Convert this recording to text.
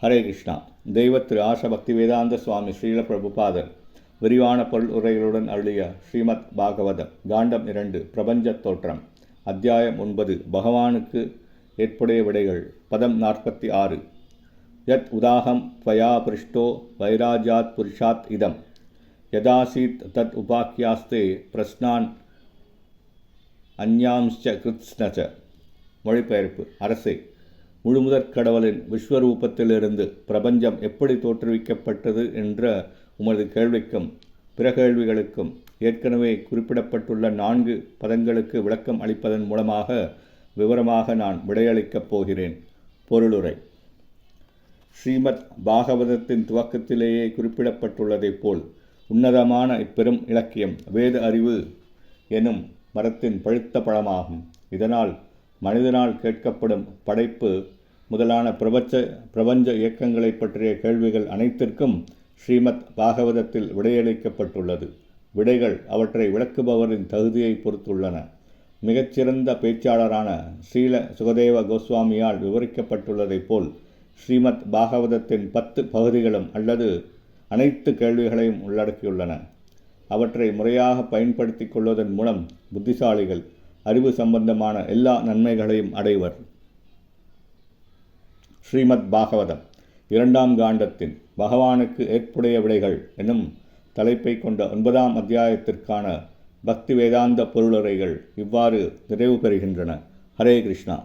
ஹரே கிருஷ்ணா. தெய்வ திரு ஆஷ பக்தி வேதாந்த சுவாமி ஸ்ரீல பிரபுபாதர் விரிவான பொருள் உரைகளுடன் அருளிய ஸ்ரீமத் பாகவதம் காண்டம் 2 பிரபஞ்ச தோற்றம் அத்தியாயம் 9 பகவானுக்கு ஏற்புடைய விடைகள் பதம் 46 யத் உதாகம் த்வயா பிருஷ்டோ வைராஜாத் புருஷாத் இதம் யதாசீத் தத் உபாக்கியாஸ்தே பிரஸ்னான் அந்யாம்ச்ச கிருத்ஸ்னச்ச. மொழிபெயர்ப்பு. அரசே, முழுமுதற் கடவுளின் விஸ்வரூபத்திலிருந்து பிரபஞ்சம் எப்படி தோற்றுவிக்கப்பட்டது என்ற உமது கேள்விக்கும் பிற கேள்விகளுக்கும் ஏற்கனவே குறிப்பிடப்பட்டுள்ள 4 பதங்களுக்கு விளக்கம் அளிப்பதன் மூலமாக விவரமாக நான் விடையளிக்கப் போகிறேன். பொருளுரை. ஸ்ரீமத் பாகவதத்தின் துவக்கத்திலேயே குறிப்பிடப்பட்டுள்ளதைப் போல் உன்னதமான இப்பெரும் இலக்கியம் வேத அறிவு எனும் மரத்தின் பழுத்த பழமாகும். இதனால் மனிதனால் கேட்கப்படும் படைப்பு முதலான பிரபஞ்ச இயக்கங்களை பற்றிய கேள்விகள் அனைத்திற்கும் ஸ்ரீமத் பாகவதத்தில் விடையளிக்கப்பட்டுள்ளது. விடைகள் அவற்றை விளக்குபவரின் தகுதியை பொறுத்துள்ளன. மிகச்சிறந்த பேச்சாளரான ஸ்ரீல சுகதேவ கோஸ்வாமியால் விவரிக்கப்பட்டுள்ளதைப் போல் ஸ்ரீமத் பாகவதத்தின் 10 பகுதிகளும் அல்லது அனைத்து கேள்விகளையும் உள்ளடக்கியுள்ளன. அவற்றை முறையாக பயன்படுத்தி கொள்வதன் மூலம் புத்திசாலிகள் அறிவு சம்பந்தமான எல்லா நன்மைகளையும் அடைவர். ஸ்ரீமத் பாகவதம் 2ஆம் காண்டத்தின் பகவானுக்கு ஏற்புடைய விடைகள் எனும் தலைப்பை கொண்ட 9ஆம் அத்தியாயத்திற்கான பக்தி வேதாந்த பொருளுரைகள் இவ்வாறு நிறைவு பெறுகின்றன. ஹரே கிருஷ்ணா.